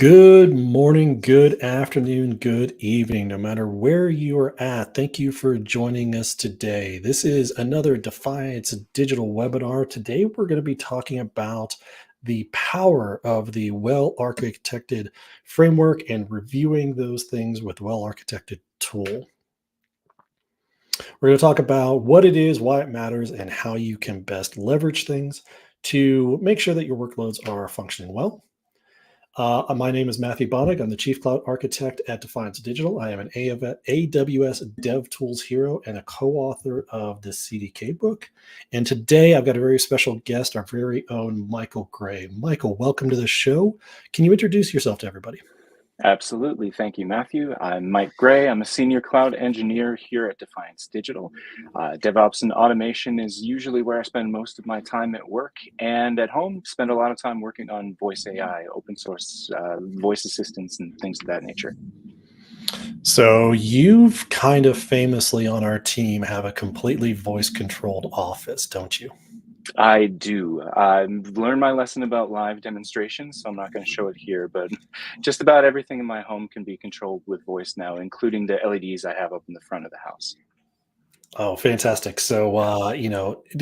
Good morning, good afternoon, good evening, no matter where you are at. Thank you for joining us today. This is another Defiance Digital webinar. Today, we're going to be talking about the power of the well-architected framework and reviewing those things with well-architected tool. We're going to talk about what it is, why it matters, and how you can best leverage things to make sure that your workloads are functioning well. My name is Matthew Bonig. I'm the Chief Cloud Architect at Defiance Digital. I am an AWS DevTools hero and a co-author of the CDK book. And today I've got a very special guest, our very own Michael Gray. Michael, welcome to the show. Can you introduce yourself to everybody? Absolutely. Thank you, Matthew. I'm Mike Gray. I'm a senior cloud engineer here at Defiance Digital. DevOps and automation is usually where I spend most of my time at work, and at home, spend a lot of time working on voice AI, open source voice assistants, and things of that nature. So you've kind of famously on our team have a completely voice controlled office, don't you? I do. I've learned my lesson about live demonstrations, so I'm not going to show it here, but just about everything in my home can be controlled with voice now, including the LEDs I have up in the front of the house. Oh, fantastic. So,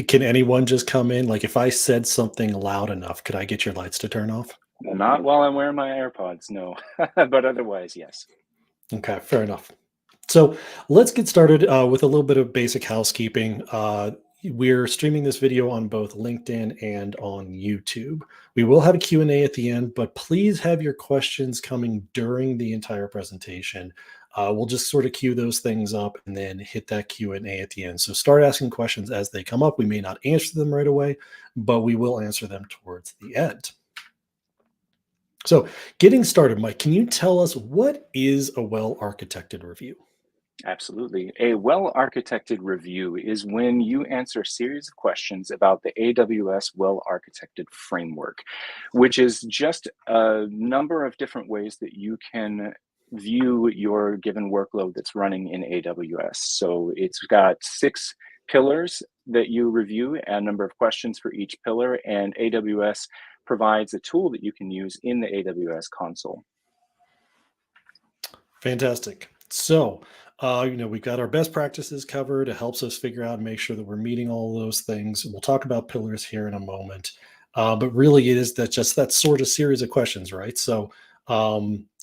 can anyone just come in? Like if I said something loud enough, could I get your lights to turn off? Well, not while I'm wearing my AirPods, no, but otherwise, yes. Okay, fair enough. So let's get started with a little bit of basic housekeeping. We're streaming this video on both LinkedIn and on YouTube. We will have a Q&A at the end, but please have your questions coming during the entire presentation. We'll just sort of queue those things up and then hit that Q&A at the end. So start asking questions as they come up. We may not answer them right away, but we will answer them towards the end. So getting started, Mike, can you tell us what is a well-architected review? Absolutely. A well-architected review is when you answer a series of questions about the AWS well-architected framework, which is just a number of different ways that you can view your given workload that's running in AWS. So it's got 6 pillars that you review, a number of questions for each pillar, and AWS provides a tool that you can use in the AWS console. Fantastic. So, we've got our best practices covered. It helps us figure out and make sure that we're meeting all those things. We'll talk about pillars here in a moment. But really, it is that sort of series of questions, right? So,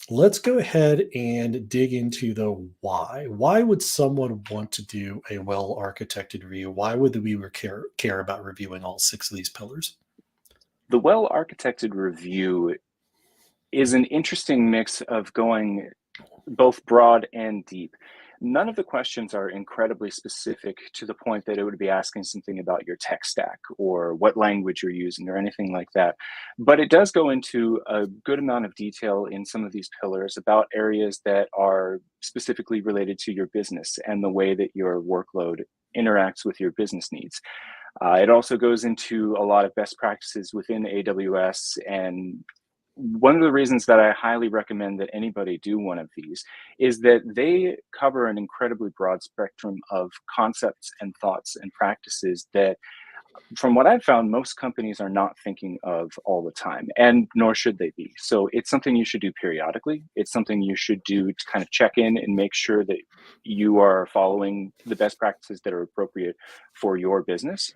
let's go ahead and dig into the why. Why would someone want to do a well-architected review? Why would we care about reviewing all 6 of these pillars? The well-architected review is an interesting mix of going both broad and deep. None of the questions are incredibly specific to the point that it would be asking something about your tech stack or what language you're using or anything like that. But it does go into a good amount of detail in some of these pillars about areas that are specifically related to your business and the way that your workload interacts with your business needs. It also goes into a lot of best practices within AWS, and one of the reasons that I highly recommend that anybody do one of these is that they cover an incredibly broad spectrum of concepts and thoughts and practices that, from what I've found, most companies are not thinking of all the time, and nor should they be. So it's something you should do periodically. It's something you should do to kind of check in and make sure that you are following the best practices that are appropriate for your business,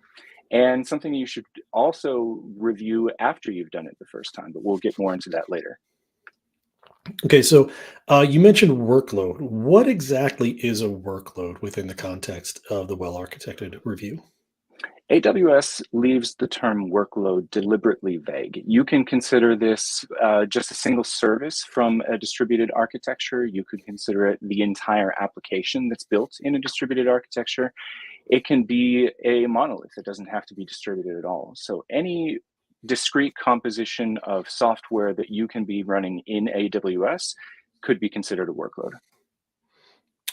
and something you should also review after you've done it the first time, but we'll get more into that later. Okay, so you mentioned workload. What exactly is a workload within the context of the well-architected review? AWS leaves the term workload deliberately vague. You can consider this just a single service from a distributed architecture. You could consider it the entire application that's built in a distributed architecture. It can be a monolith. It doesn't have to be distributed at all. So any discrete composition of software that you can be running in AWS could be considered a workload.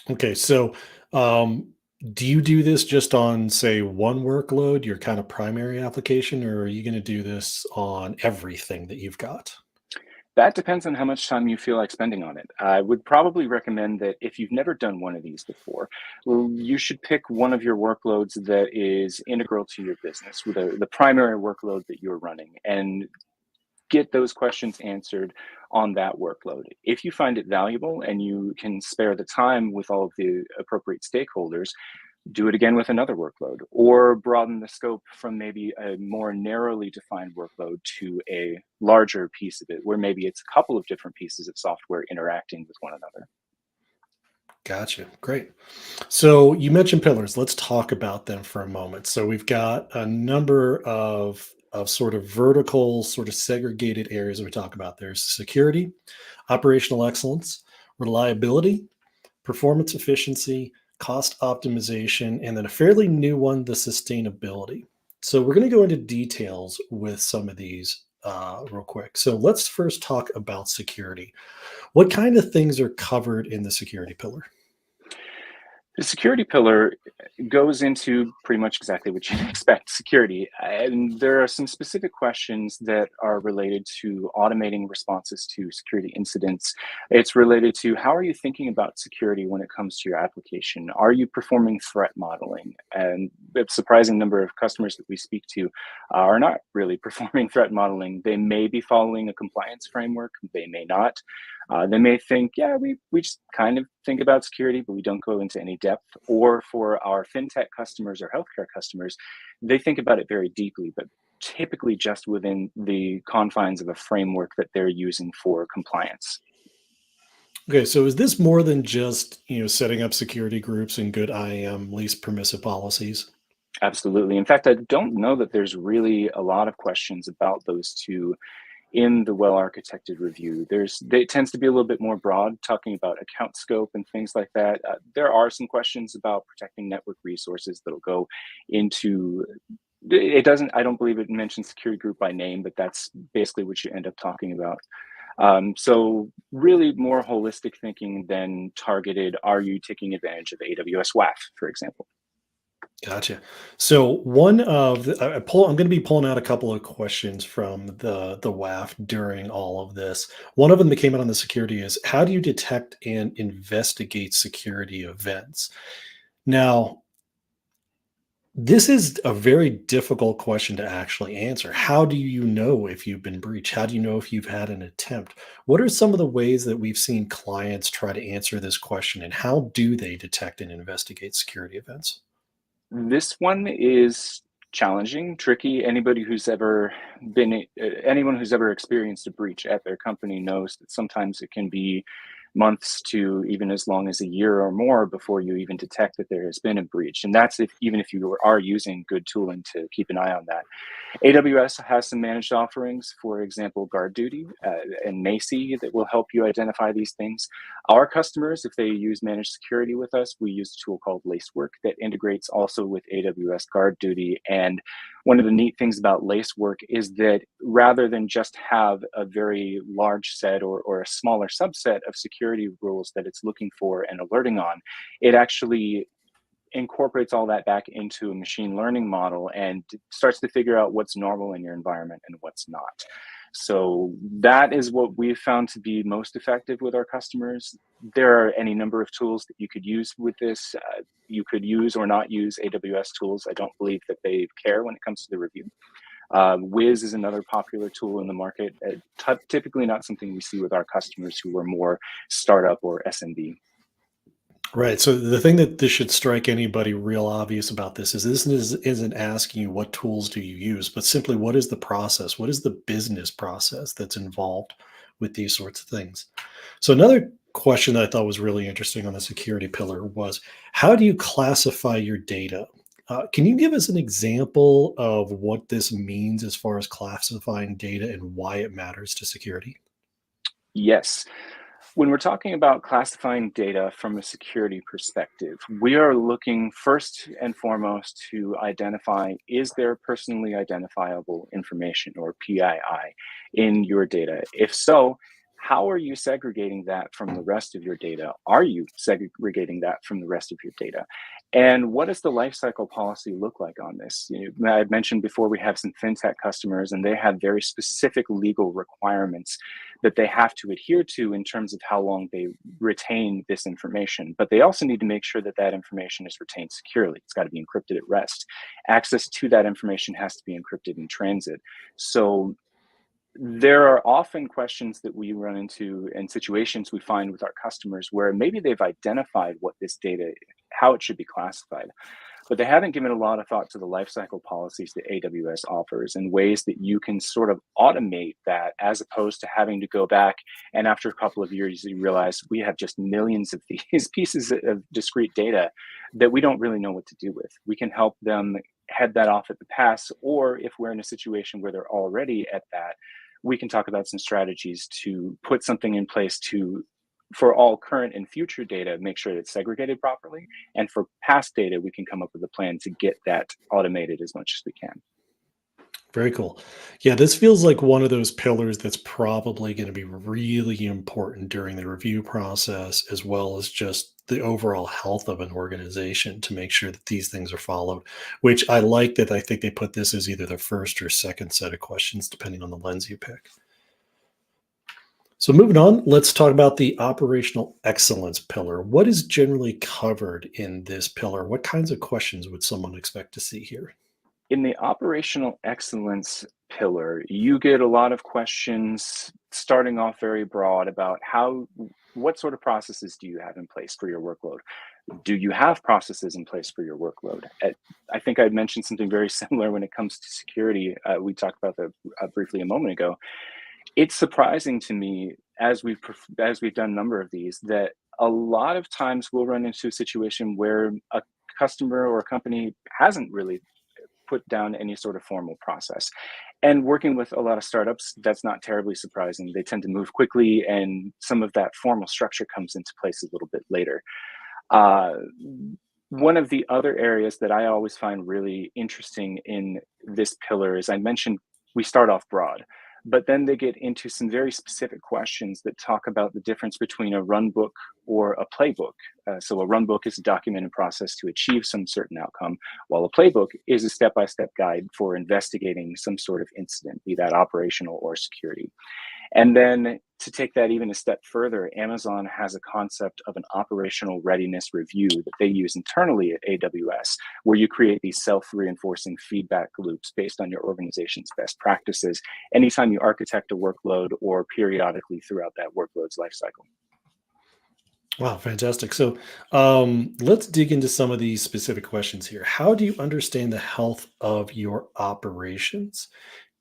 Okay, so do you do this just on, say, one workload, your kind of primary application, or are you going to do this on everything that you've got? That depends on how much time you feel like spending on it. I would probably recommend that if you've never done one of these before, you should pick one of your workloads that is integral to your business, with the primary workload that you're running, and get those questions answered on that workload. If you find it valuable and you can spare the time with all of the appropriate stakeholders, do it again with another workload, or broaden the scope from maybe a more narrowly defined workload to a larger piece of it, where maybe it's a couple of different pieces of software interacting with one another. Gotcha. Great. So you mentioned pillars. Let's talk about them for a moment. So we've got a number of sort of vertical, sort of segregated areas that we talk about. There's security, operational excellence, reliability, performance efficiency, cost optimization, and then a fairly new one, the sustainability. So we're going to go into details with some of these real quick. So let's first talk about security. What kind of things are covered in the security pillar? The security pillar goes into pretty much exactly what you'd expect security. And there are some specific questions that are related to automating responses to security incidents. It's related to how are you thinking about security when it comes to your application? Are you performing threat modeling? And a surprising number of customers that we speak to are not really performing threat modeling. They may be following a compliance framework, they may not. They may think, yeah, we just kind of think about security, but we don't go into any depth. Or for our fintech customers or healthcare customers, they think about it very deeply, but typically just within the confines of a framework that they're using for compliance. Okay, so is this more than just, setting up security groups and good IAM, least permissive policies? Absolutely. In fact, I don't know that there's really a lot of questions about those two in the well-architected review. It tends to be a little bit more broad, talking about account scope and things like that. There are some questions about protecting network resources that'll go into. It doesn't. I don't believe it mentions security group by name, but that's basically what you end up talking about. So really more holistic thinking than targeted. Are you taking advantage of AWS WAF, for example? Gotcha. So one of I'm going to be pulling out a couple of questions from the WAF during all of this. One of them that came out on the security is how do you detect and investigate security events? Now, this is a very difficult question to actually answer. How do you know if you've been breached? How do you know if you've had an attempt? What are some of the ways that we've seen clients try to answer this question, and how do they detect and investigate security events? This one is challenging, tricky. Anyone who's ever experienced a breach at their company knows that sometimes it can be months to even as long as a year or more before you even detect that there has been a breach. And that's even if you are using good tooling to keep an eye on that. AWS has some managed offerings, for example, Guard Duty and Macy, that will help you identify these things. Our customers, if they use managed security with us, we use a tool called Lacework that integrates also with AWS Guard Duty. And one of the neat things about Lacework is that rather than just have a very large set or a smaller subset of security rules that it's looking for and alerting on, it actually incorporates all that back into a machine learning model and starts to figure out what's normal in your environment and what's not. So that is what we've found to be most effective with our customers. There are any number of tools that you could use with this. You could use or not use AWS tools. I don't believe that they care when it comes to the review. Wiz is another popular tool in the market. Typically not something we see with our customers who are more startup or SMB. Right. So the thing that this should strike anybody real obvious about isn't asking you what tools do you use, but simply what is the process? What is the business process that's involved with these sorts of things? So another question that I thought was really interesting on the security pillar was how do you classify your data? Can you give us an example of what this means as far as classifying data and why it matters to security? Yes. When we're talking about classifying data from a security perspective, we are looking first and foremost to identify, is there personally identifiable information or PII in your data? If so, how are you segregating that from the rest of your data? Are you segregating that from the rest of your data? And what does the lifecycle policy look like on this? I mentioned before we have some fintech customers and they have very specific legal requirements that they have to adhere to in terms of how long they retain this information. But they also need to make sure that that information is retained securely. It's got to be encrypted at rest. Access to that information has to be encrypted in transit. So there are often questions that we run into and situations we find with our customers where maybe they've identified what this data, how it should be classified, but they haven't given a lot of thought to the lifecycle policies that AWS offers and ways that you can sort of automate that, as opposed to having to go back and after a couple of years you realize we have just millions of these pieces of discrete data that we don't really know what to do with. We can help them head that off at the pass, or if we're in a situation where they're already at that, we can talk about some strategies to put something in place to, for all current and future data, make sure it's segregated properly. And for past data, we can come up with a plan to get that automated as much as we can. Very cool. Yeah, this feels like one of those pillars that's probably going to be really important during the review process, as well as just the overall health of an organization to make sure that these things are followed. Which I like that I think they put this as either the first or second set of questions, depending on the lens you pick. So moving on, let's talk about the operational excellence pillar. What is generally covered in this pillar? What kinds of questions would someone expect to see here? In the operational excellence pillar, you get a lot of questions starting off very broad about what sort of processes do you have in place for your workload? Do you have processes in place for your workload? I think I'd mentioned something very similar when it comes to security. We talked about that briefly a moment ago. It's surprising to me, as we've done a number of these, that a lot of times we'll run into a situation where a customer or a company hasn't really put down any sort of formal process. And working with a lot of startups, that's not terribly surprising. They tend to move quickly, and some of that formal structure comes into place a little bit later. Uh, One of the other areas that I always find really interesting in this pillar is, I mentioned we start off broad, but then they get into some very specific questions that talk about the difference between a run book or a playbook. So a run book is a documented process to achieve some certain outcome, while a playbook is a step-by-step guide for investigating some sort of incident, be that operational or security. And then to take that even a step further, Amazon has a concept of an operational readiness review that they use internally at AWS, where you create these self-reinforcing feedback loops based on your organization's best practices anytime you architect a workload or periodically throughout that workload's lifecycle. Wow, fantastic. So let's dig into some of these specific questions here. How do you understand the health of your operations?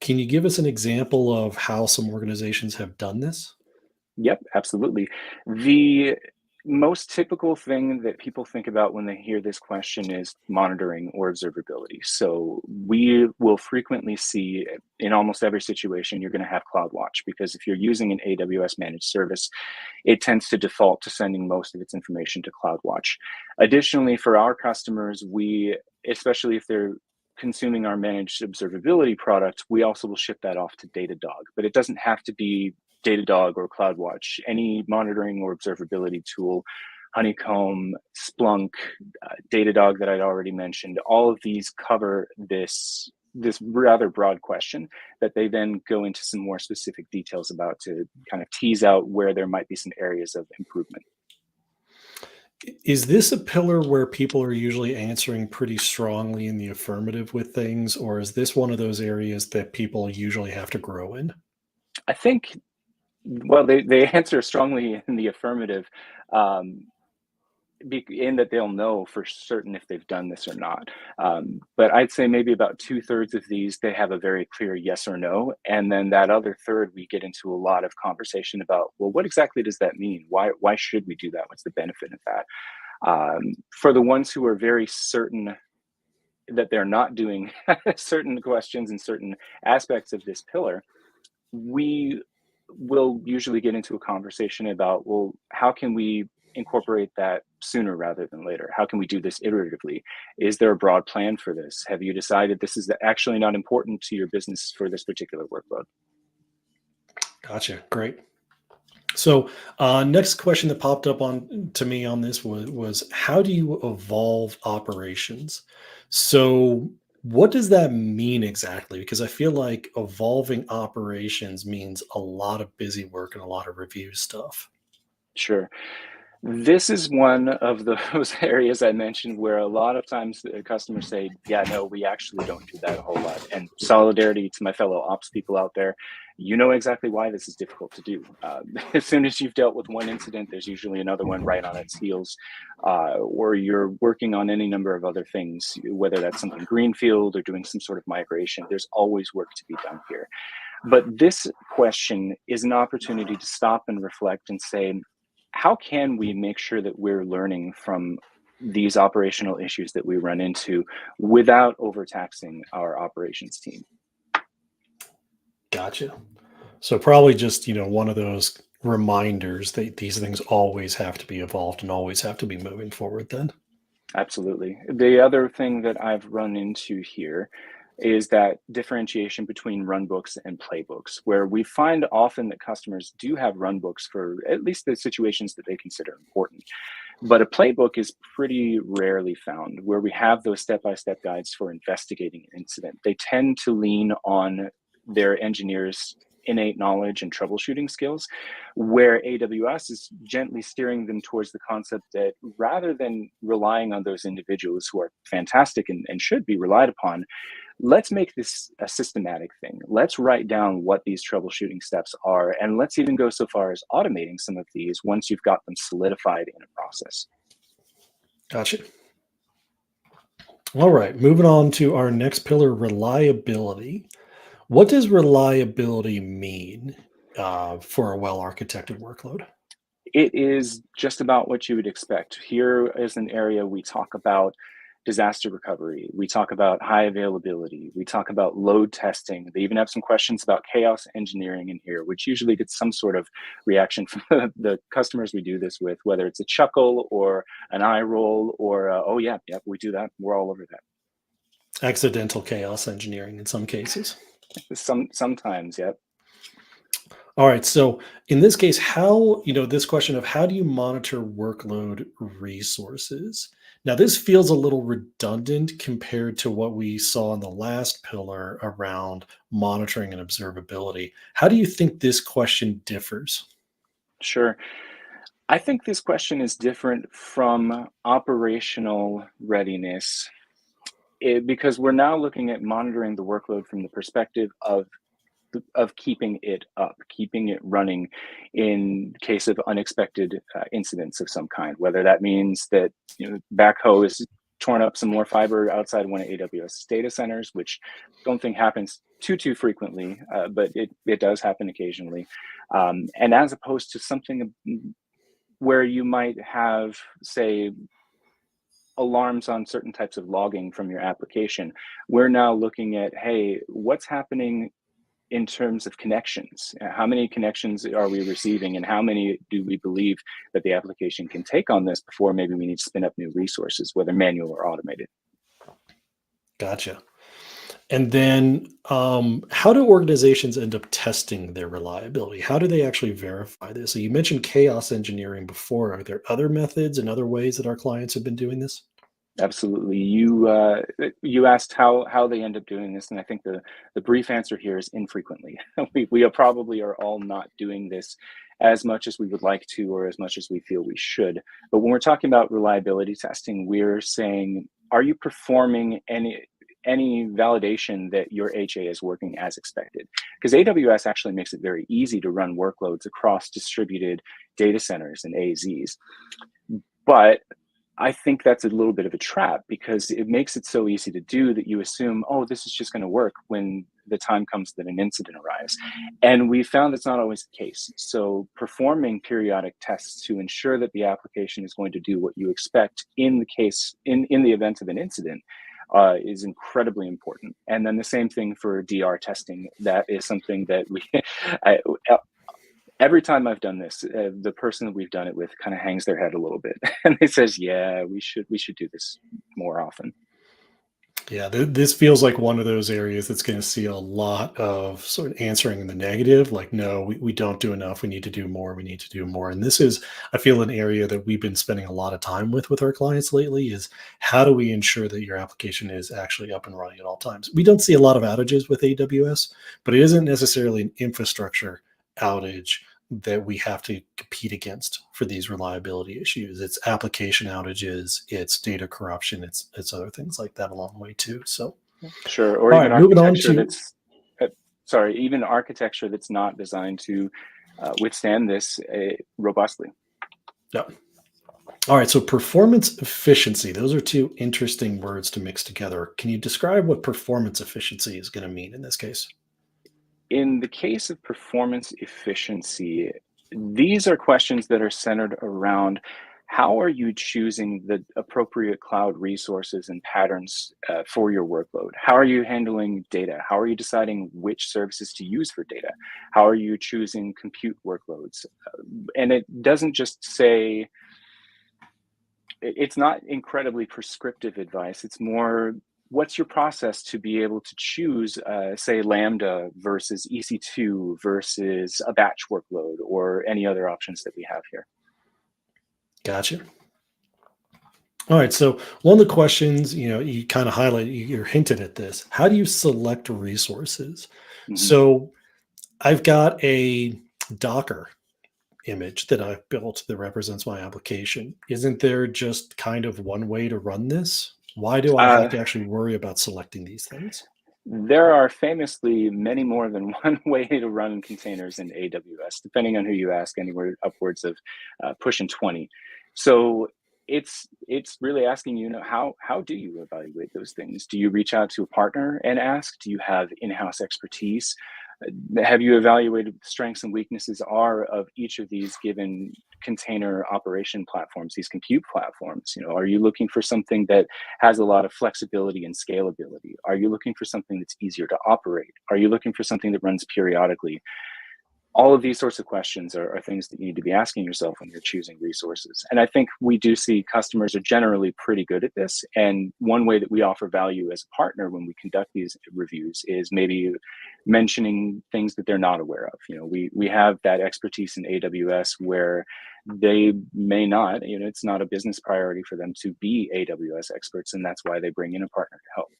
Can you give us an example of how some organizations have done this? Yep, absolutely. The most typical thing that people think about when they hear this question is monitoring or observability. So we will frequently see, in almost every situation, you're going to have CloudWatch, because if you're using an AWS managed service, it tends to default to sending most of its information to CloudWatch. Additionally, for our customers, especially if they're consuming our managed observability product, we also will ship that off to Datadog. But it doesn't have to be Datadog or CloudWatch. Any monitoring or observability tool, Honeycomb, Splunk, Datadog that I'd already mentioned, all of these cover this rather broad question that they then go into some more specific details about to kind of tease out where there might be some areas of improvement. Is this a pillar where people are usually answering pretty strongly in the affirmative with things, or is this one of those areas that people usually have to grow in? I think, well, they answer strongly in the affirmative, um, in that they'll know for certain if they've done this or not. But I'd say maybe about 2/3 of these, they have a very clear yes or no. And then that other third, we get into a lot of conversation about, well, what exactly does that mean? Why should we do that? What's the benefit of that? For the ones who are very certain that they're not doing certain questions and certain aspects of this pillar, we will usually get into a conversation about, well, how can we incorporate that sooner rather than later? How can we do this iteratively? Is there a broad plan for this? Have you decided this is actually not important to your business for this particular workload? Gotcha. Great. So, next question that popped up on to me on this was how do you evolve operations? So, what does that mean exactly? Because I feel like evolving operations means a lot of busy work and a lot of review stuff. Sure. This is one of those areas I mentioned where a lot of times the customers say, yeah, no, we actually don't do that a whole lot. And solidarity to my fellow ops people out there, you know exactly why this is difficult to do. As soon as you've dealt with one incident, there's usually another one right on its heels, or you're working on any number of other things, whether that's something greenfield or doing some sort of migration. There's always work to be done here. But this question is an opportunity to stop and reflect and say, how can we make sure that we're learning from these operational issues that we run into without overtaxing our operations team? Gotcha. So probably just, one of those reminders that these things always have to be evolved and always have to be moving forward then. Absolutely. The other thing that I've run into here is that differentiation between runbooks and playbooks, where we find often that customers do have runbooks for at least the situations that they consider important. But a playbook is pretty rarely found where we have those step-by-step guides for investigating an incident. They tend to lean on their engineers' innate knowledge and troubleshooting skills, where AWS is gently steering them towards the concept that rather than relying on those individuals who are fantastic and should be relied upon, let's make this a systematic thing. Let's write down what these troubleshooting steps are, and let's even go so far as automating some of these once you've got them solidified in a process. Gotcha. All right, moving on to our next pillar, reliability. What does reliability mean for a well-architected workload? It is just about what you would expect. Here is an area we talk about disaster recovery. We talk about high availability. We talk about load testing. They even have some questions about chaos engineering in here, which usually gets some sort of reaction from the customers we do this with, whether it's a chuckle or an eye roll or, oh yeah, we do that. We're all over that. Accidental chaos engineering in some cases. Sometimes, yeah. All right. So in this case, this question of how do you monitor workload resources? Now, this feels a little redundant compared to what we saw in the last pillar around monitoring and observability. How do you think this question differs? Sure. I think this question is different from operational readiness because we're now looking at monitoring the workload from the perspective of keeping it up, keeping it running in case of unexpected incidents of some kind, whether that means that backhoe is torn up some more fiber outside one of AWS data centers, which don't think happens too frequently, but it does happen occasionally. And as opposed to something where you might have, say, alarms on certain types of logging from your application, we're now looking at, hey, what's happening in terms of connections? How many connections are we receiving, and how many do we believe that the application can take on this before maybe we need to spin up new resources, whether manual or automated? Gotcha. And then how do organizations end up testing their reliability? How do they actually verify this? So you mentioned chaos engineering before. Are there other methods and other ways that our clients have been doing this? Absolutely. You asked how they end up doing this, and I think the brief answer here is infrequently. We probably are all not doing this as much as we would like to, or as much as we feel we should. But when we're talking about reliability testing, we're saying, are you performing any validation that your HA is working as expected? Because AWS actually makes it very easy to run workloads across distributed data centers and AZs. But I think that's a little bit of a trap, because it makes it so easy to do that you assume, oh, this is just going to work when the time comes that an incident arrives. And we found that's not always the case. So performing periodic tests to ensure that the application is going to do what you expect in the event of an incident is incredibly important. And then the same thing for DR testing. That is something that every time I've done this, the person that we've done it with kind of hangs their head a little bit, and they says, "Yeah, we should do this more often." Yeah, this feels like one of those areas that's going to see a lot of sort of answering in the negative, like, no, we don't do enough. We need to do more. We need to do more. And this is, I feel, an area that we've been spending a lot of time with our clients lately is how do we ensure that your application is actually up and running at all times? We don't see a lot of outages with AWS, but it isn't necessarily an infrastructure outage that we have to compete against for these reliability issues. It's application outages, it's data corruption, it's other things like that along the way too. So, Sure, or all even right, moving on architecture to that's even architecture that's not designed to withstand this robustly. Yep. All right. So performance efficiency, those are two interesting words to mix together. Can you describe what performance efficiency is going to mean in this case? In the case of performance efficiency, these are questions that are centered around how are you choosing the appropriate cloud resources and patterns for your workload? How are you handling data? How are you deciding which services to use for data? How are you choosing compute workloads? And it doesn't just say, it's not incredibly prescriptive advice. It's more, what's your process to be able to choose, say, Lambda versus EC2 versus a batch workload or any other options that we have here? Gotcha. All right. So one of the questions, you kind of highlight, you're hinted at this. How do you select resources? Mhm. So I've got a Docker image that I've built that represents my application. Isn't there just kind of one way to run this? Why do I have Uh, to actually worry about selecting these things? there are famously many more than one way to run containers in AWS, depending on who you ask, anywhere upwards of pushing 20. So it's really asking, how do you evaluate those things? Do you reach out to a partner and ask? Do you have in-house expertise? Have you evaluated the strengths and weaknesses are of each of these given container operation platforms, these compute platforms? Are you looking for something that has a lot of flexibility and scalability? Are you looking for something that's easier to operate? Are you looking for something that runs periodically? All of these sorts of questions are things that you need to be asking yourself when you're choosing resources. And I think we do see customers are generally pretty good at this. And one way that we offer value as a partner when we conduct these reviews is maybe mentioning things that they're not aware of. We have that expertise in AWS where they may not, it's not a business priority for them to be AWS experts. And that's why they bring in a partner to help.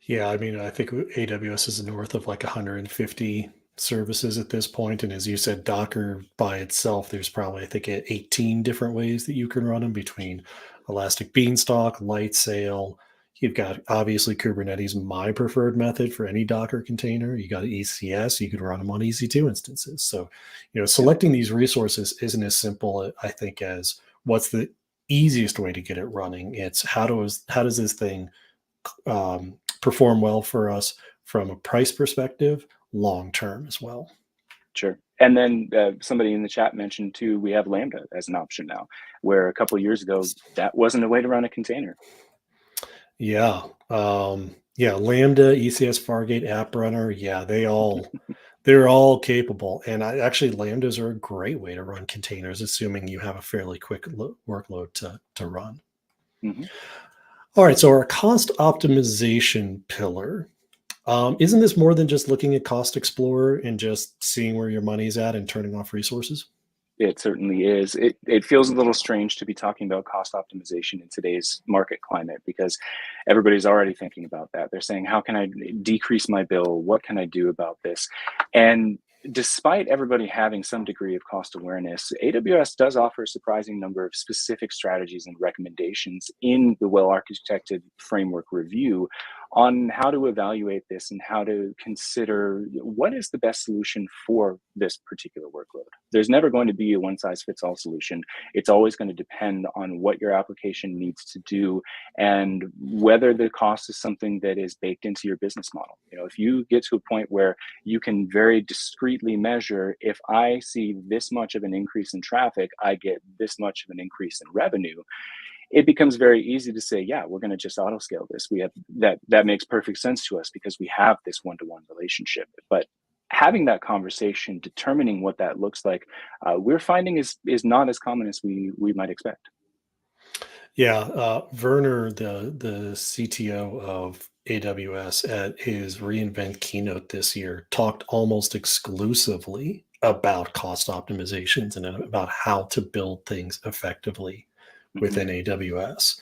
Yeah, I mean, I think AWS is north of like 150 services at this point, and as you said, Docker by itself, there's probably, I think, 18 different ways that you can run them between Elastic Beanstalk, Lightsail. You've got obviously Kubernetes, my preferred method for any Docker container. You got ECS, you could run them on EC2 instances. So, Yep. selecting these resources isn't as simple, I think, as what's the easiest way to get it running. It's how does this thing perform well for us from a price perspective, long term as well. Sure. And then somebody in the chat mentioned too, we have Lambda as an option now, where a couple of years ago, that wasn't a way to run a container. Yeah. Yeah. Lambda, ECS, Fargate, App Runner. Yeah. They're all capable. And actually, Lambdas are a great way to run containers, assuming you have a fairly quick workload to run. Mhm. All right. So our cost optimization pillar. Isn't this more than just looking at Cost Explorer and just seeing where your money's at and turning off resources? It certainly is. It feels a little strange to be talking about cost optimization in today's market climate because everybody's already thinking about that. They're saying, how can I decrease my bill? What can I do about this? And despite everybody having some degree of cost awareness, AWS does offer a surprising number of specific strategies and recommendations in the well-architected framework review on how to evaluate this and how to consider what is the best solution for this particular workload. There's never going to be a one size fits all solution. It's always going to depend on what your application needs to do and whether the cost is something that is baked into your business model. If you get to a point where you can very discreetly measure, if I see this much of an increase in traffic, I get this much of an increase in revenue, it becomes very easy to say, yeah, we're going to just auto scale this. We have that makes perfect sense to us because we have this one-to-one relationship. But having that conversation, determining what that looks like, we're finding is not as common as we might expect. Yeah, Werner, the CTO of AWS, at his reInvent keynote this year, talked almost exclusively about cost optimizations and about how to build things effectively Mhm. within AWS.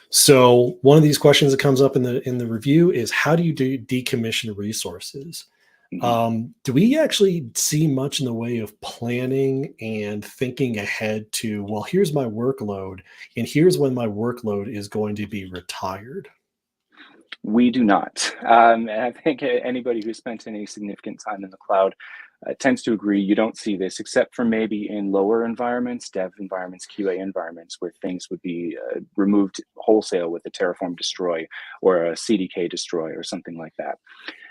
So one of these questions that comes up in the review is, how do you decommission resources? Mhm. Do we actually see much in the way of planning and thinking ahead to, well, here's my workload, and here's when my workload is going to be retired? We do not. And I think anybody who spent any significant time in the cloud tends to agree you don't see this, except for maybe in lower environments, dev environments, QA environments, where things would be removed wholesale with a Terraform destroy or a CDK destroy or something like that.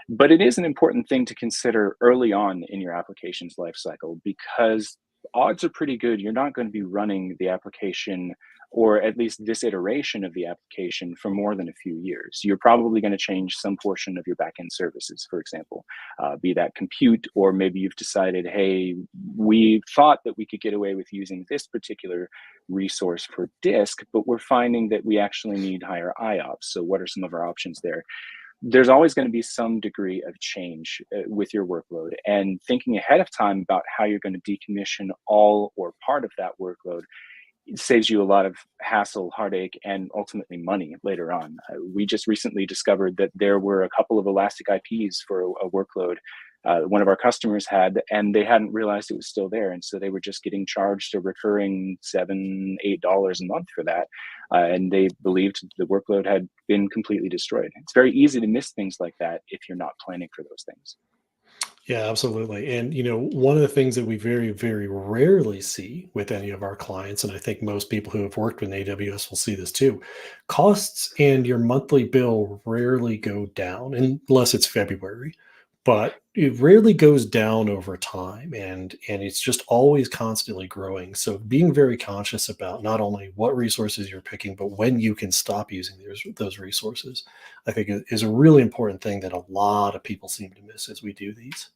But it is an important thing to consider early on in your application's lifecycle, because odds are pretty good you're not going to be running the application, or at least this iteration of the application, for more than a few years. You're probably going to change some portion of your backend services, for example, be that compute, or maybe you've decided, hey, we thought that we could get away with using this particular resource for disk, but we're finding that we actually need higher IOPS. So what are some of our options there? There's always going to be some degree of change with your workload, and thinking ahead of time about how you're going to decommission all or part of that workload saves you a lot of hassle, heartache, and ultimately money later on. We just recently discovered that there were a couple of elastic IPs for a workload one of our customers had, and they hadn't realized it was still there. And so they were just getting charged a recurring $7, $8 a month for that. And they believed the workload had been completely destroyed. It's very easy to miss things like that if you're not planning for those things. Yeah, absolutely. And one of the things that we very, very rarely see with any of our clients, and I think most people who have worked with AWS will see this too, costs and your monthly bill rarely go down unless it's February, but it rarely goes down over time, and it's just always constantly growing. So being very conscious about not only what resources you're picking, but when you can stop using those resources, I think is a really important thing that a lot of people seem to miss as we do these.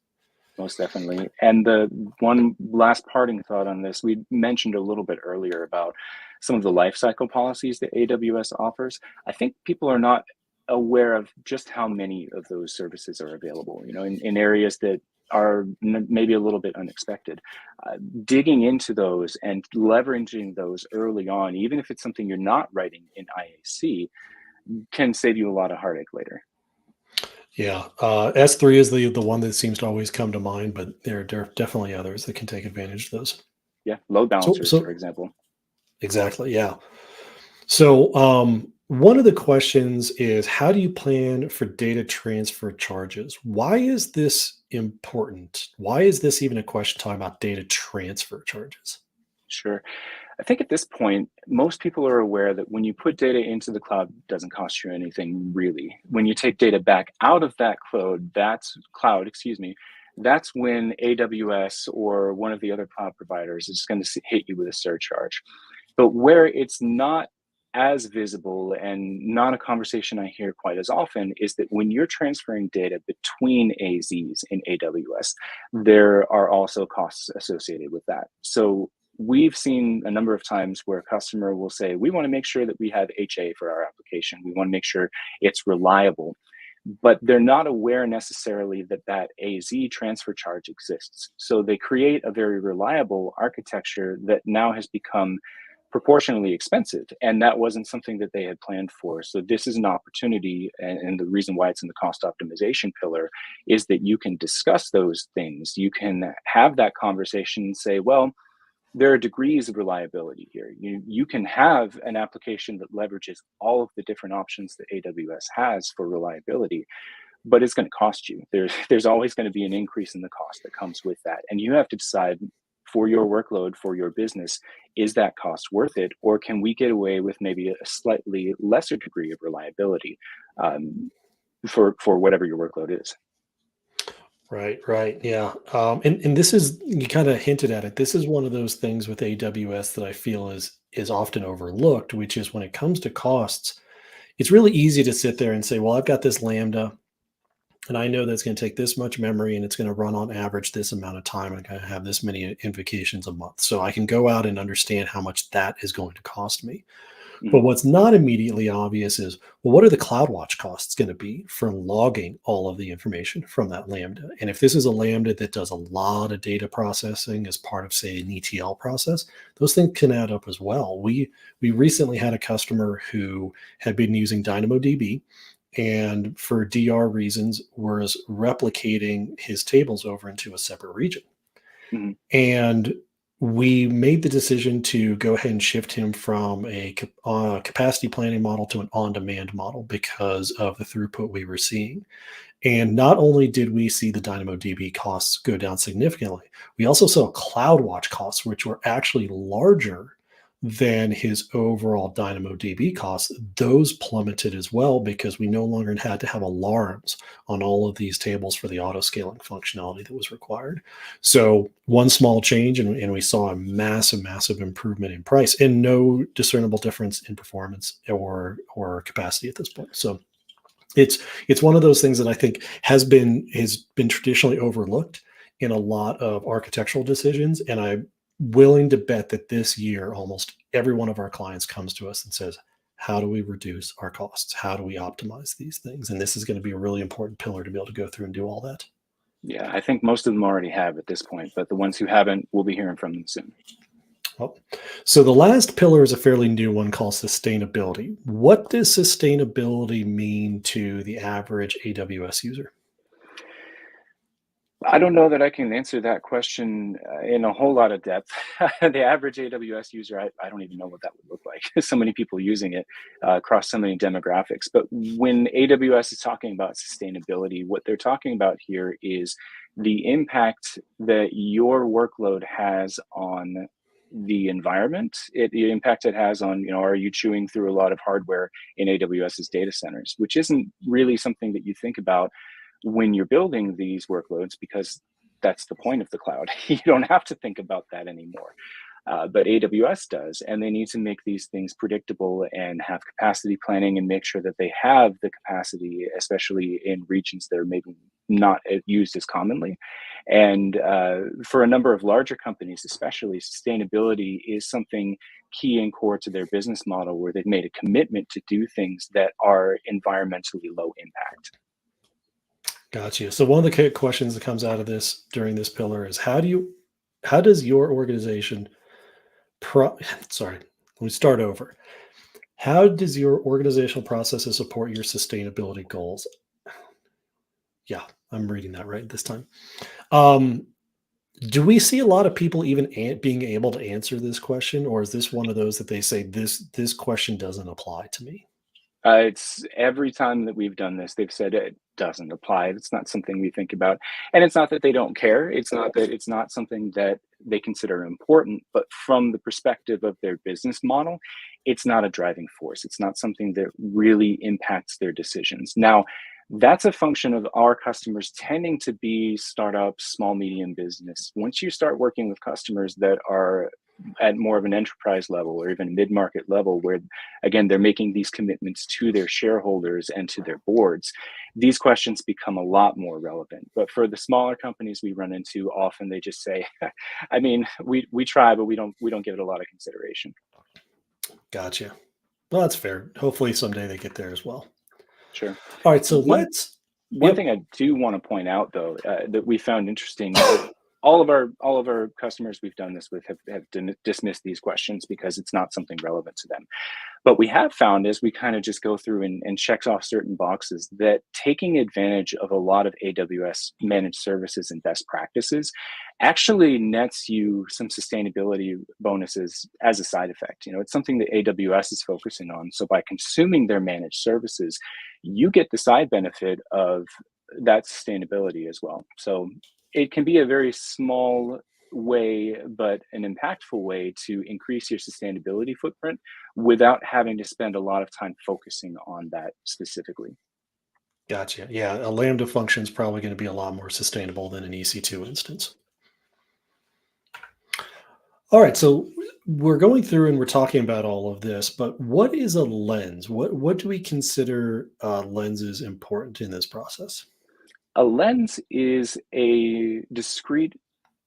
Most definitely. And the one last parting thought on this, we mentioned a little bit earlier about some of the lifecycle policies that AWS offers. I think people are not aware of just how many of those services are available, in areas that are maybe a little bit unexpected. Digging into those and leveraging those early on, even if it's something you're not writing in IAC, can save you a lot of heartache later. Yeah, S3 is the one that seems to always come to mind, but there are definitely others that can take advantage of those. Yeah, load So balancers, for so example. exactly, yeah. So one of the questions is, how do you plan for data transfer charges? Why is this important? Why is this even a question talking about data transfer charges? Sure. I think at this point, most people are aware that when you put data into the cloud, it doesn't cost you anything really. When you take data back out of that excuse me, that's when AWS or one of the other cloud providers is going to hit you with a surcharge. But where it's not as visible and not a conversation I hear quite as often is that when you're transferring data between AZs in AWS, there are also costs associated with that. So we've seen a number of times where a customer will say, we want to make sure that we have HA for our application. We want to make sure it's reliable. But they're not aware necessarily that that AZ transfer charge exists. So they create a very reliable architecture that now has become proportionally expensive. And that wasn't something that they had planned for. So this is an opportunity. And the reason why it's in the cost optimization pillar is that you can discuss those things. You can have that conversation and say, well, there are degrees of reliability here. You can have an application that leverages all of the different options that AWS has for reliability, but it's going to cost you. There's always going to be an increase in the cost that comes with that. And you have to decide for your workload, for your business, is that cost worth it? Or can we get away with maybe a slightly lesser degree of reliability for whatever your workload is? Right, right. Yeah. And this is, you kind of hinted at it. This is one of those things with AWS that I feel is often overlooked, which is when it comes to costs, it's really easy to sit there and say, well, I've got this Lambda and I know that's going to take this much memory and it's going to run on average this amount of time and going to have this many invocations a month. So I can go out and understand how much that is going to cost me. But Mhm. what's not immediately obvious is, well, what are the CloudWatch costs going to be for logging all of the information from that Lambda? And if this is a Lambda that does a lot of data processing as part of, say, an ETL process, those things can add up as well. We recently had a customer who had been using DynamoDB and for DR reasons was replicating his tables over into a separate region. Mhm. And we made the decision to go ahead and shift him from a capacity planning model to an on-demand model because of the throughput we were seeing. And not only did we see the DynamoDB costs go down significantly, we also saw CloudWatch costs, which were actually larger than his overall DynamoDB costs. Those plummeted as well because we no longer had to have alarms on all of these tables for the auto scaling functionality that was required. So one small change, and we saw a massive, massive improvement in price and no discernible difference in performance or capacity at this point. So it's one of those things that I think has been traditionally overlooked in a lot of architectural decisions, and I'm willing to bet that this year almost every one of our clients comes to us and says, how do we reduce our costs? How do we optimize these things? And this is going to be a really important pillar to be able to go through and do all that. Yeah, I think most of them already have at this point, but the ones who haven't, we'll be hearing from them soon. Well, so the last pillar is a fairly new one called sustainability. What does sustainability mean to the average AWS user? I don't know that I can answer that question in a whole lot of depth. The average AWS user, I don't even know what that would look like. So many people using it across so many demographics. But when AWS is talking about sustainability, what they're talking about here is the impact that your workload has on the environment, the impact it has on, are you chewing through a lot of hardware in AWS's data centers, which isn't really something that you think about when you're building these workloads, because that's the point of the cloud. You don't have to think about that anymore. But AWS does, and they need to make these things predictable and have capacity planning and make sure that they have the capacity, especially in regions that are maybe not used as commonly. And for a number of larger companies, especially, sustainability is something key and core to their business model, where they've made a commitment to do things that are environmentally low impact. Gotcha. So one of the questions that comes out of this during this pillar is how does your organization sorry, let me start over. How does your organizational processes support your sustainability goals? Yeah, I'm reading that right this time. Do we see a lot of people even being able to answer this question, or is this one of those that they say this question doesn't apply to me? It's every time that we've done this, they've said it doesn't apply. It's not something we think about. And it's not that they don't care. It's not that it's not something that they consider important, but from the perspective of their business model, it's not a driving force. It's not something that really impacts their decisions. Now, that's a function of our customers tending to be startups, small, medium business. Once you start working with customers that are at more of an enterprise level or even mid-market level, where again they're making these commitments to their shareholders and to their boards, these questions become a lot more relevant. But for the smaller companies we run into, often they just say, I mean, we try, but we don't give it a lot of consideration. Gotcha. Well, that's fair. Hopefully someday they get there as well. Sure. All right, so One let's One yep. thing I do want to point out, though, that we found interesting, all of our customers we've done this with have dismissed these questions because it's not something relevant to them. But we have found, as we kind of just go through and checks off certain boxes, that taking advantage of a lot of AWS managed services and best practices actually nets you some sustainability bonuses as a side effect. It's something that AWS is focusing on. So by consuming their managed services, you get the side benefit of that sustainability as well. So it can be a very small way, but an impactful way to increase your sustainability footprint without having to spend a lot of time focusing on that specifically. Gotcha. Yeah, a Lambda function is probably going to be a lot more sustainable than an EC2 instance. All right, so we're going through and we're talking about all of this, but what is a lens? What do we consider lenses important in this process? A lens is a discrete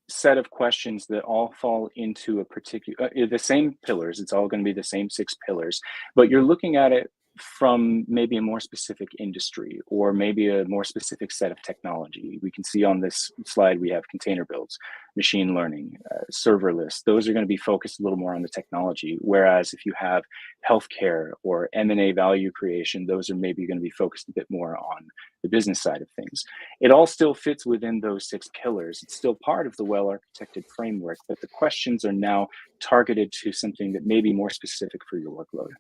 set of questions that all fall into a particular the same pillars. It's all going to be the same 6 pillars, but you're looking at it from maybe a more specific industry or maybe a more specific set of technology. We can see on this slide, we have container builds, machine learning, serverless. Those are going to be focused a little more on the technology. Whereas if you have healthcare or M&A value creation, those are maybe going to be focused a bit more on the business side of things. It all still fits within those 6 pillars. It's still part of the well-architected framework, but the questions are now targeted to something that may be more specific for your workload.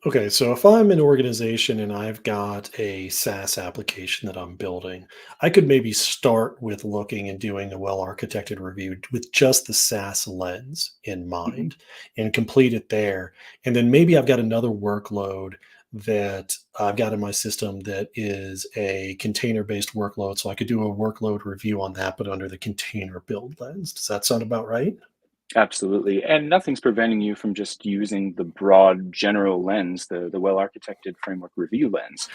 Okay, so if I'm an organization and I've got a SaaS application that I'm building, I could maybe start with looking and doing a well architected review with just the SaaS lens in Mhm. mind and complete it there. And then maybe I've got another workload that I've got in my system that is a container based workload. So I could do a workload review on that, but under the container build lens. Does that sound about right? Absolutely. And nothing's preventing you from just using the broad general lens, the well-architected framework review lens.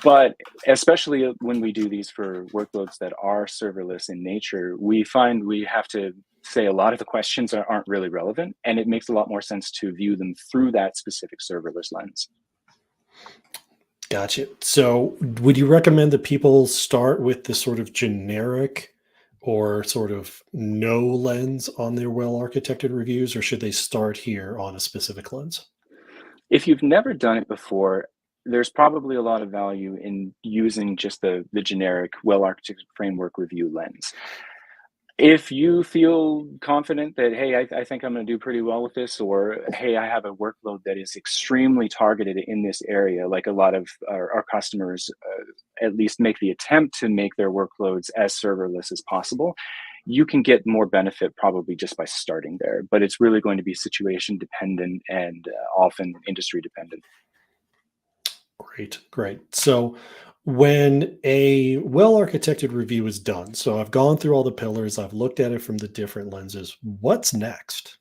But especially when we do these for workloads that are serverless in nature, we find we have to say a lot of the questions aren't really relevant, and it makes a lot more sense to view them through that specific serverless lens. Gotcha. So, would you recommend that people start with the sort of generic or sort of no lens on their well architected reviews, or should they start here on a specific lens? If you've never done it before, there's probably a lot of value in using just the generic well-architected framework review lens. If you feel confident that, hey, I think I'm going to do pretty well with this, or hey, I have a workload that is extremely targeted in this area, like a lot of our customers at least make the attempt to make their workloads as serverless as possible, you can get more benefit probably just by starting there. But it's really going to be situation dependent and often industry dependent. Great, great. So, when a well architected review is done, so I've gone through all the pillars, I've looked at it from the different lenses, what's next?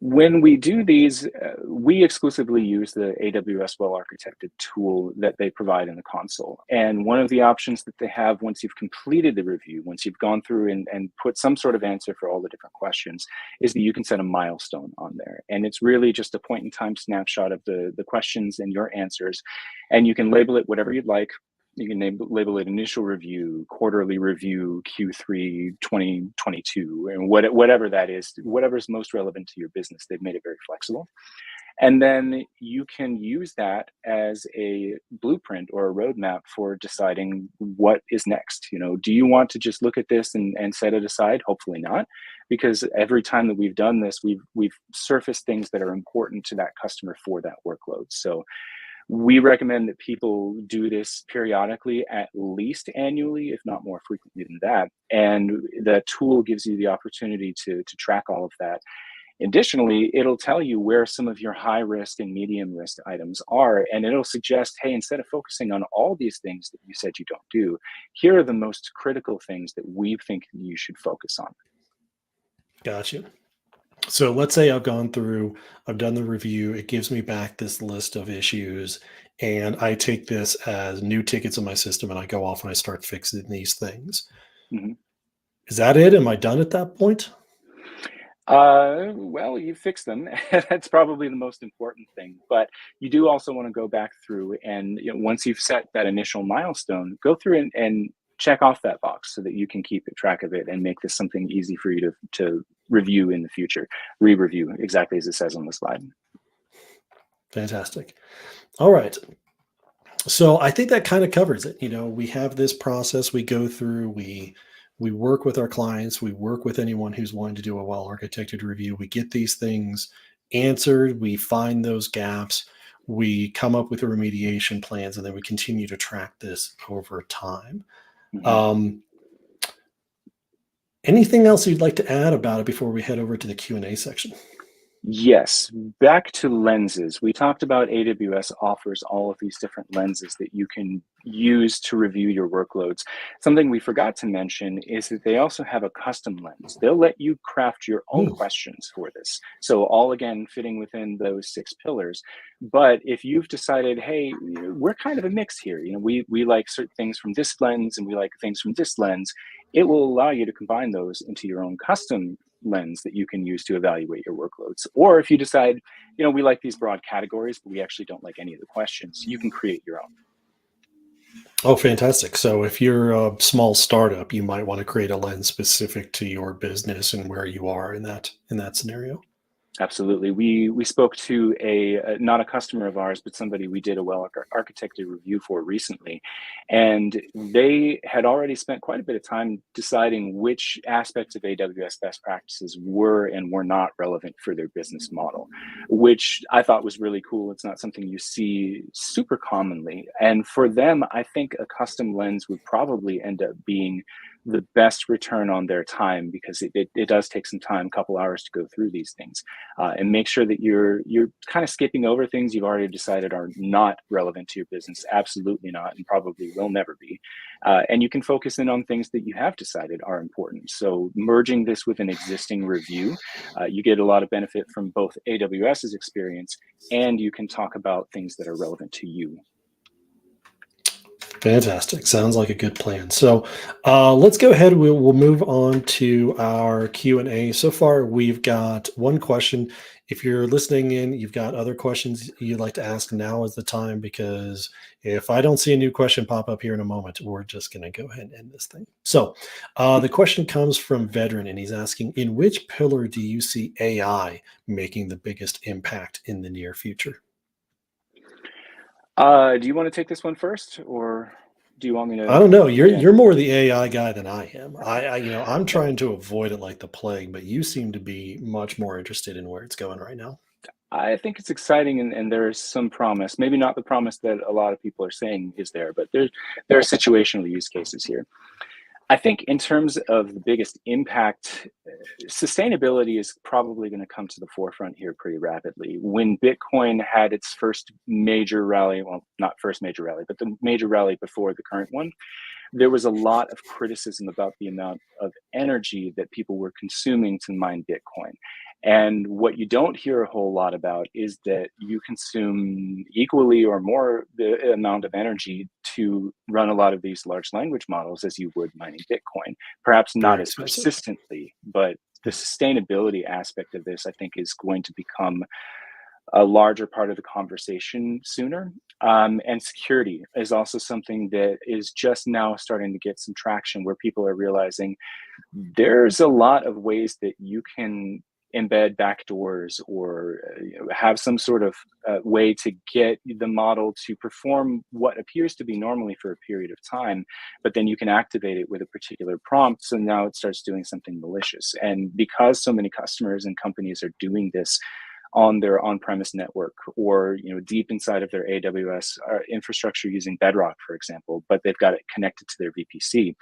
When we do these, we exclusively use the AWS well-architected tool that they provide in the console. And one of the options that they have once you've completed the review, once you've gone through and put some sort of answer for all the different questions, is that you can set a milestone on there. And it's really just a point in time snapshot of the questions and your answers. And you can label it whatever you'd like. You can label it initial review, quarterly review, Q3 2022, and whatever that is, whatever's most relevant to your business. They've made it very flexible. And then you can use that as a blueprint or a roadmap for deciding what is next. You know, do you want to just look at this and set it aside? Hopefully not, because every time that we've done this, we've surfaced things that are important to that customer for that workload. So we recommend that people do this periodically, at least annually, if not more frequently than that. And the tool gives you the opportunity to track all of that. Additionally, it'll tell you where some of your high risk and medium risk items are, and it'll suggest, hey, instead of focusing on all these things that you said you don't do, here are the most critical things that we think you should focus on. Gotcha. So let's say I've gone through, I've done the review, it gives me back this list of issues, and I take this as new tickets in my system and I go off and I start fixing these things. Mhm. Is that it? Am I done at that point? Well, you fix them. That's probably the most important thing. But you do also want to go back through and, you know, once you've set that initial milestone, go through and check off that box so that you can keep a track of it and make this something easy for you to review in the future, re-review exactly as it says on the slide. Fantastic. All right. So I think that kind of covers it. You know, we have this process we go through, we work with our clients, we work with anyone who's wanting to do a well architected review. We get these things answered, we find those gaps, we come up with the remediation plans, and then we continue to track this over time. Mhm. Um, Anything else you'd like to add about it before we head over to the Q&A section? Yes, back to lenses. We talked about AWS offers all of these different lenses that you can use to review your workloads. Something we forgot to mention is that they also have a custom lens. They'll let you craft your own Hmm, questions for this. So all again fitting within those 6 pillars. But if you've decided, hey, we're kind of a mix here, you know, we like certain things from this lens and we like things from this lens, it will allow you to combine those into your own custom lens that you can use to evaluate your workloads. Or if you decide, we like these broad categories, but we actually don't like any of the questions, you can create your own. Oh, fantastic. So if you're a small startup, you might want to create a lens specific to your business and where you are in that scenario. Absolutely. We spoke to not a customer of ours, but somebody we did a architected review for recently, and they had already spent quite a bit of time deciding which aspects of AWS best practices were and were not relevant for their business model, which I thought was really cool. It's not something you see super commonly, and for them, I think a custom lens would probably end up being the best return on their time, because it does take some time, a couple hours to go through these things, and make sure that you're kind of skipping over things you've already decided are not relevant to your business. Absolutely not, and probably will never be. And you can focus in on things that you have decided are important. So merging this with an existing review, you get a lot of benefit from both AWS's experience, and you can talk about things that are relevant to you. Fantastic. Sounds like a good plan. So let's go ahead. We'll move on to our Q&A. So far, we've got one question. If you're listening in, you've got other questions you'd like to ask, now is the time, because if I don't see a new question pop up here in a moment, we're just going to go ahead and end this thing. So the question comes from Veteran, and he's asking, in which pillar do you see AI making the biggest impact in the near future? Do you want to take this one first, or do you want me I to don't know. jump in? You're more the AI guy than I am. I'm trying to avoid it like the plague, but you seem to be much more interested in where it's going right now. I think it's exciting, and there's some promise. Maybe not the promise that a lot of people are saying is there, but there are situational use cases here. I think in terms of the biggest impact, sustainability is probably going to come to the forefront here pretty rapidly. When Bitcoin had its first major rally, well, not first major rally, but the major rally before the current one, there was a lot of criticism about the amount of energy that people were consuming to mine Bitcoin. And what you don't hear a whole lot about is that you consume equally or more the amount of energy to run a lot of these large language models as you would mining Bitcoin. Perhaps not Very as expensive. persistently, but the sustainability aspect of this, I think, is going to become a larger part of the conversation sooner. And security is also something that is just now starting to get some traction, where people are realizing there's a lot of ways that you can embed backdoors, or have some sort of way to get the model to perform what appears to be normally for a period of time, but then you can activate it with a particular prompt, so now it starts doing something malicious. And because so many customers and companies are doing this on their on-premise network, or deep inside of their AWS infrastructure using Bedrock, for example, but they've got it connected to their VPC,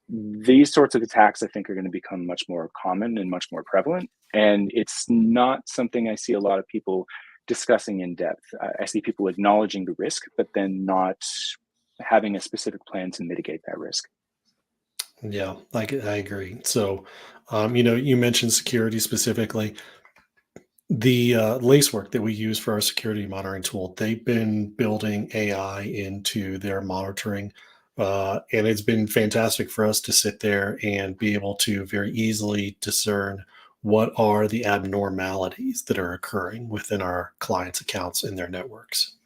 these sorts of attacks, I think, are going to become much more common and much more prevalent. And it's not something I see a lot of people discussing in depth. I see people acknowledging the risk, but then not having a specific plan to mitigate that risk. Yeah, I agree. So, you mentioned security specifically. The Lacework that we use for our security monitoring tool, they've been building AI into their monitoring, and it's been fantastic for us to sit there and be able to very easily discern what are the abnormalities that are occurring within our clients' accounts in their networks.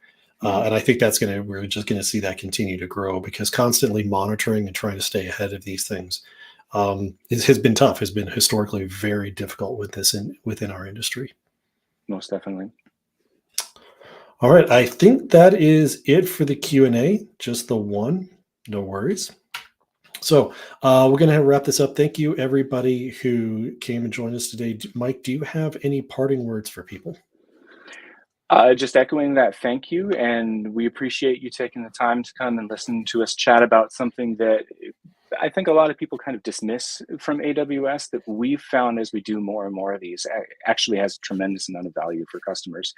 Mhm. And I think we're just going to see that continue to grow, because constantly monitoring and trying to stay ahead of these things has been tough, has been historically very difficult within our industry. Most definitely. All right, I think that is it for the Q&A, just the one, no worries. So we're going to wrap this up. Thank you, everybody who came and joined us today. Mike, do you have any parting words for people? Just echoing that, thank you. And we appreciate you taking the time to come and listen to us chat about something that I think a lot of people kind of dismiss from AWS, that we've found as we do more and more of these actually has a tremendous amount of value for customers.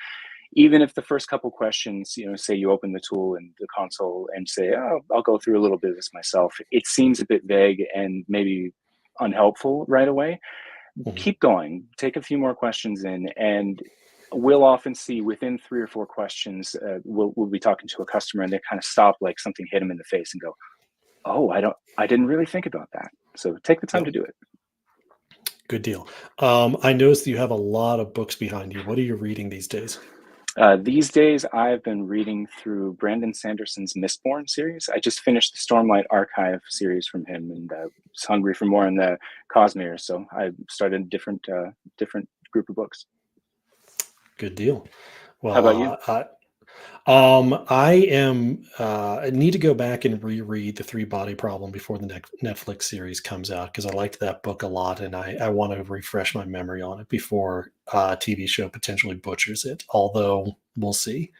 Even if the first couple questions, say you open the tool and the console and say, oh, I'll go through a little bit of this myself, it seems a bit vague and maybe unhelpful right away. Mhm. Keep going, take a few more questions in, and we'll often see within 3 or 4 questions, we'll be talking to a customer and they kind of stop, like something hit them in the face, and go, oh, I didn't really think about that. So take the time Yep. to do it. Good deal. I noticed that you have a lot of books behind you. What are you reading these days? These days, I've been reading through Brandon Sanderson's Mistborn series. I just finished the Stormlight Archive series from him, and was hungry for more in the Cosmere, so I started a different group of books. Good deal. How about you? Well, I need to go back and reread The Three Body Problem before the next Netflix series comes out because I liked that book a lot and I want to refresh my memory on it before a TV show potentially butchers it. Although we'll see.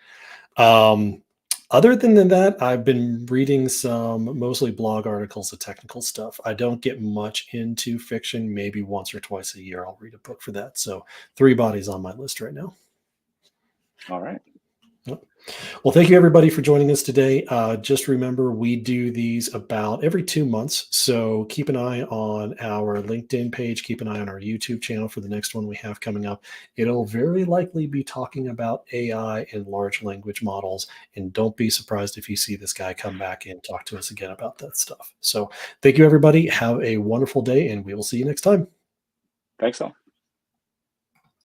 Um, Other than that, I've been reading some mostly blog articles of technical stuff. I don't get much into fiction. Maybe once or twice a year, I'll read a book for that. So, Three Bodies on my list right now. All right. Yep. Well, thank you everybody for joining us today. Just remember, we do these about every 2 months. So keep an eye on our LinkedIn page, keep an eye on our YouTube channel for the next one we have coming up. It'll very likely be talking about AI and large language models. And don't be surprised if you see this guy come back and talk to us again about that stuff. So thank you everybody. Have a wonderful day and we will see you next time. Thanks all.